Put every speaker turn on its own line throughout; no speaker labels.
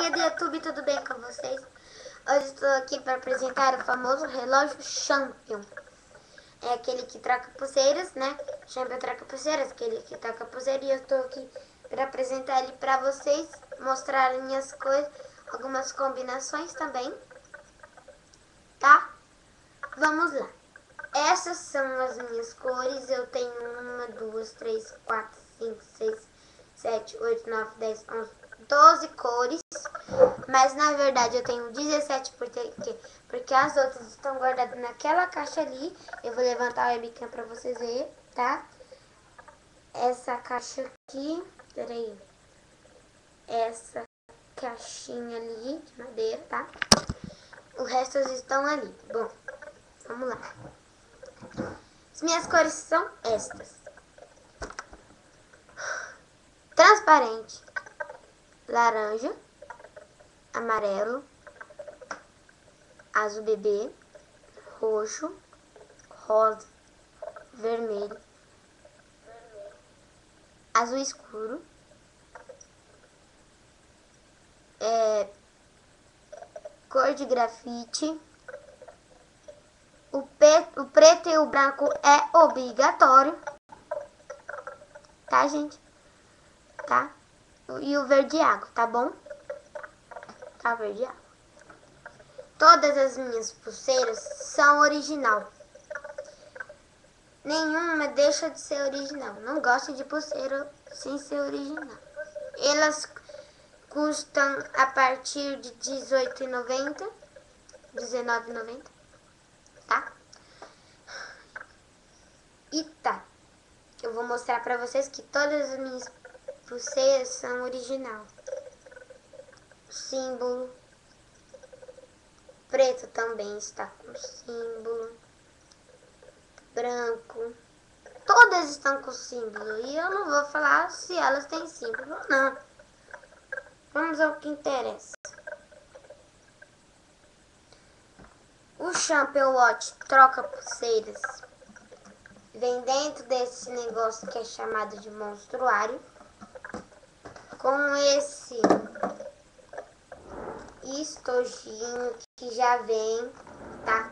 galerinha do YouTube, tudo bem com vocês? Hoje estou aqui para apresentar o famoso relógio Champion. É aquele que troca pulseiras, né? Champion troca pulseiras, aquele que troca pulseiras. E eu estou aqui para apresentar ele para vocês, mostrar minhas coisas, algumas combinações também, tá? Vamos lá. Essas são as minhas cores. Eu tenho 1, 2, 3, 4, 5, 6, 7, 8, 9, 10, 11, 12 cores. Mas na verdade eu tenho 17 porque as outras estão guardadas naquela caixa ali. Eu vou levantar a webcam para vocês verem, tá? Essa caixa aqui, peraí. Essa caixinha ali de madeira, tá? O resto estão ali. Bom, vamos lá. As minhas cores são estas: transparente, laranja, amarelo, azul bebê, roxo, rosa, vermelho, azul escuro, cor de grafite. O preto e o branco é obrigatório, tá, gente? Tá? E o verde água, tá bom? Tá, verde água. Todas as minhas pulseiras são original. Nenhuma deixa de ser original. Não gosto de pulseira sem ser original. Elas custam a partir de R$18,90, R$19,90, tá? E tá. Eu vou mostrar pra vocês que todas as minhas pulseiras são original. Símbolo. Preto também está com símbolo. Branco. Todas estão com símbolo. E eu não vou falar se elas têm símbolo ou não. Vamos ao que interessa. O Champion Watch troca pulseiras vem dentro desse negócio que é chamado de monstruário, com esse estojinho que já vem, tá?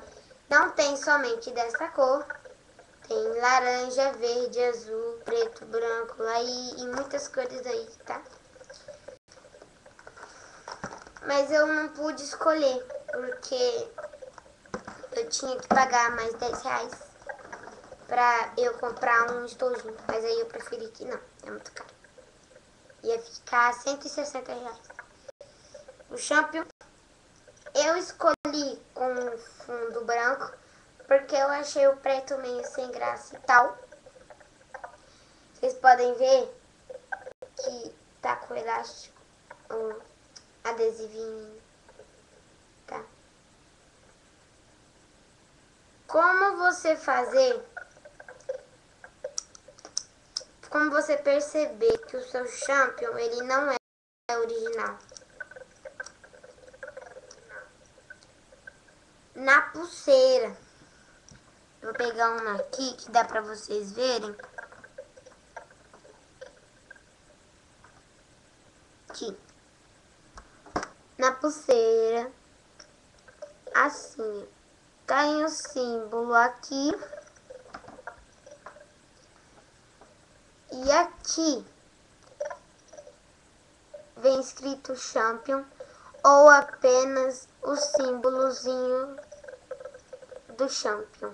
Não tem somente dessa cor, tem laranja, verde, azul, preto, branco, aí e muitas cores aí, tá? Mas eu não pude escolher, porque eu tinha que pagar mais R$10 pra eu comprar um estojinho, mas aí eu preferi que não, é muito caro. Ia ficar R$160. O Champion eu escolhi com fundo branco, porque eu achei o preto meio sem graça e tal. Vocês podem ver que tá com elástico, um adesivinho, tá? Como você perceber que o seu Champion, ele não é original? Na pulseira. Vou pegar uma aqui que dá pra vocês verem. Aqui. Na pulseira. Assim. Tem o símbolo aqui. E aqui vem escrito Champion ou apenas o símbolozinho do Champion.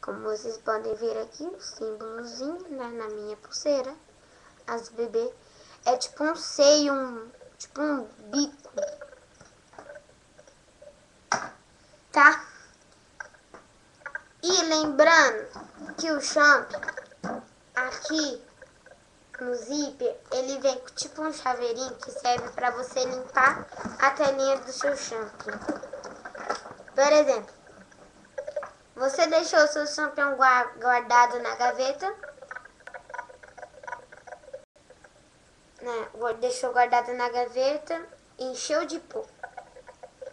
Como vocês podem ver aqui, o símbolozinho, né, na minha pulseira, as bebê, é tipo um seio, tipo um bico, tá? E lembrando que o Champion, aqui no zíper, ele vem com tipo um chaveirinho que serve para você limpar a telinha do seu Champion. Por exemplo, você deixou o seu Champion guardado na gaveta, né? Deixou guardado na gaveta, encheu de pó.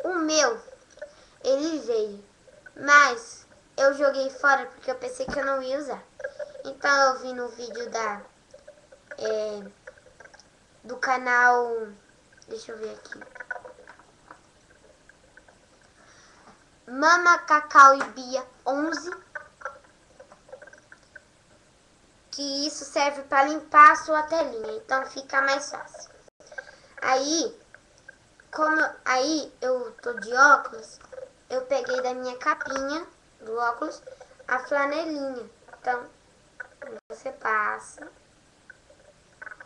O meu, ele veio, mas eu joguei fora porque eu pensei que eu não ia usar. Então eu vi no vídeo do canal Deixa eu ver aqui. Mama, Cacau e Bia 11. Que isso serve para limpar a sua telinha, então fica mais fácil. Aí eu tô de óculos, eu peguei da minha capinha do óculos a flanelinha. Então, você passa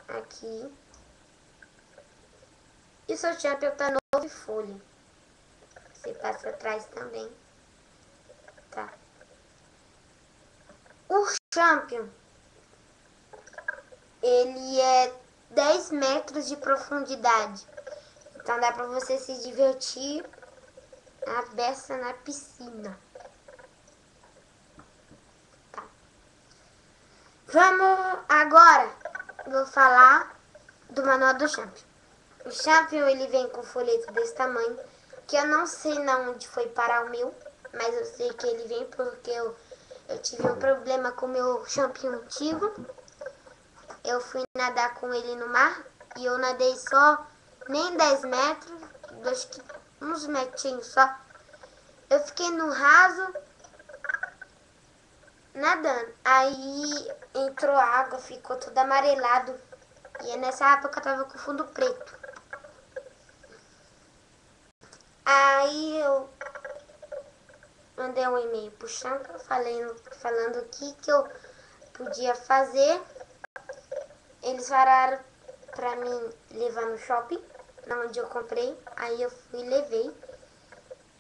aqui. E seu champion tá novo e folha. Você passa atrás também. Tá. O champion, ele é 10 metros de profundidade. Então dá pra você se divertir a beça na piscina. Tá. Vamos agora. Vou falar do manual do champion. O champion ele vem com folheto desse tamanho, que eu não sei na onde foi parar o meu, mas eu sei que ele vem porque eu tive um problema com o meu champion antigo. Eu fui nadar com ele no mar e eu nadei só nem 10 metros, acho que uns metrinhos só. Eu fiquei no raso nadando. Aí entrou água, ficou tudo amarelado. E nessa época eu tava com fundo preto. Aí eu mandei um e-mail pro Champion falando o que eu podia fazer. Eles falaram pra mim levar no shopping, onde eu comprei. Aí eu fui e levei.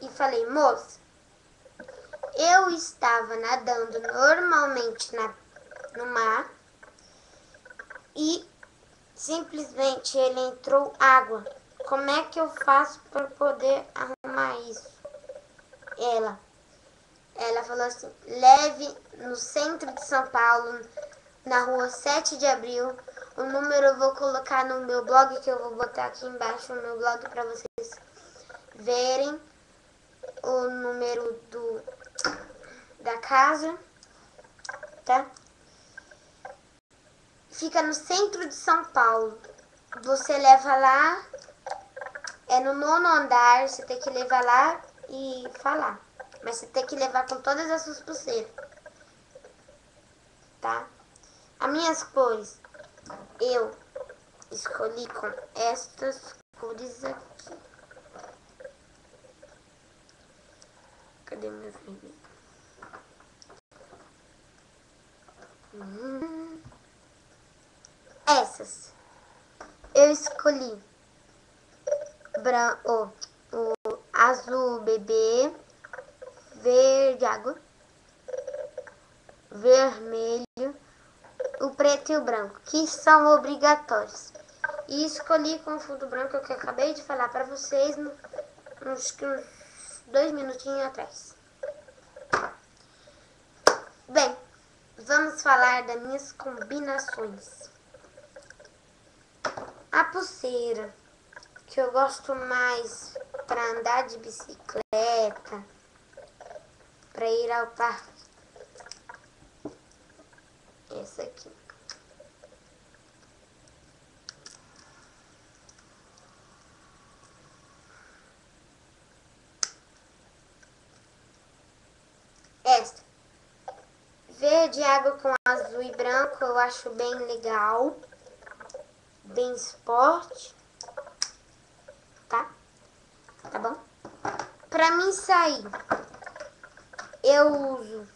E falei, moça, eu estava nadando normalmente no mar e simplesmente ele entrou água. Como é que eu faço para poder arrumar isso? Ela falou assim, leve no centro de São Paulo, na rua 7 de abril. O número eu vou colocar no meu blog, que eu vou botar aqui embaixo no meu blog para vocês verem o número da casa, tá? Fica no centro de São Paulo. Você leva lá, é no 9º andar, você tem que levar lá e falar. Mas você tem que levar com todas as suas pulseiras, tá? As minhas cores, eu escolhi com estas cores aqui. Cadê meu vermelho? Essas. Eu escolhi o azul bebê, verde água, vermelho, o preto e o branco, que são obrigatórios. E escolhi com o fundo branco que eu acabei de falar para vocês uns 2 minutinhos atrás. Bem, vamos falar das minhas combinações. A pulseira que eu gosto mais para andar de bicicleta, para ir ao parque, essa aqui. Esta. Verde água com azul e branco eu acho bem legal, bem esporte, tá? Tá bom? Pra mim sair, eu uso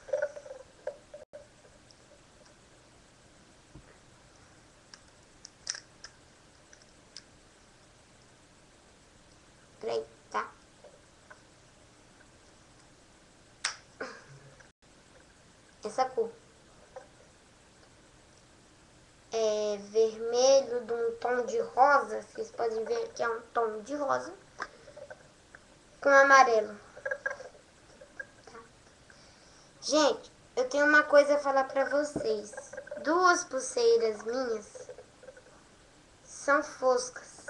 peraí, tá? Essa cor é vermelho de um tom de rosa, vocês podem ver que é um tom de rosa com amarelo. Tá? Gente, eu tenho uma coisa a falar pra vocês. 2 pulseiras minhas são foscas,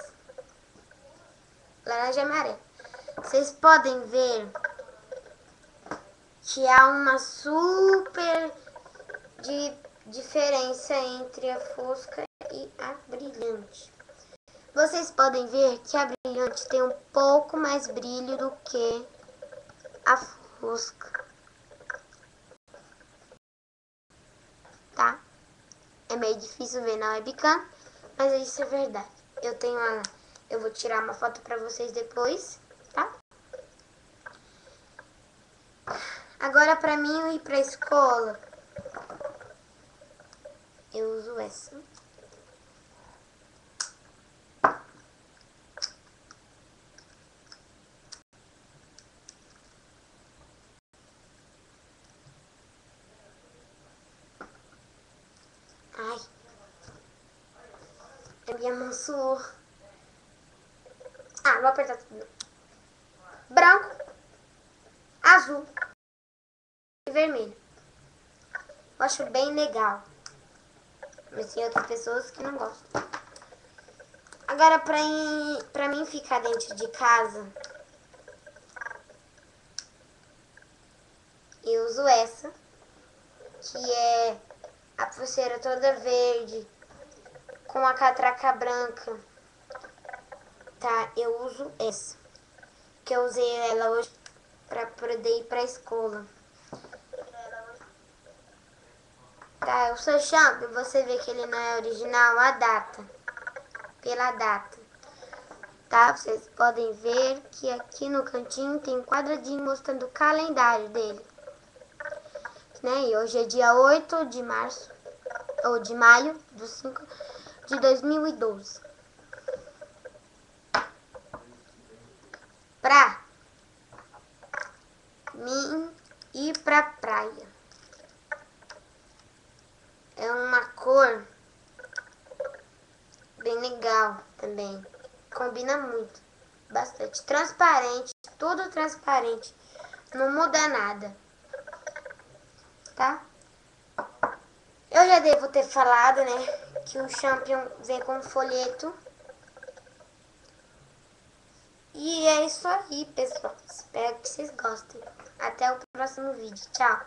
laranja e amarelo. Vocês podem ver que há uma super diferença entre a fosca e a brilhante. Vocês podem ver que a brilhante tem um pouco mais brilho do que a fosca, tá? É meio difícil ver na webcam, mas isso é verdade. Eu vou tirar uma foto pra vocês depois, tá? Agora pra mim eu ir pra escola, eu uso essa. Ai, a minha mão suou. Ah, vou apertar tudo. Branco, azul e vermelho. Eu acho bem legal. Mas tem outras pessoas que não gostam. Agora, pra mim ficar dentro de casa, eu uso essa, que é a pulseira toda verde, com a catraca branca, tá? Eu uso essa, que eu usei ela hoje pra poder ir pra escola. Tá, o seu shampoo, você vê que ele não é original, a data, pela data. Tá, vocês podem ver que aqui no cantinho tem um quadradinho mostrando o calendário dele. Né? E hoje é dia 8 de março, ou de maio, do 5 de 2012. Pra mim ir pra praia. É uma cor bem legal também. Combina muito. Bastante. Transparente. Tudo transparente. Não muda nada. Tá? Eu já devo ter falado, né? Que o Champion vem com folheto. E é isso aí, pessoal. Espero que vocês gostem. Até o próximo vídeo. Tchau.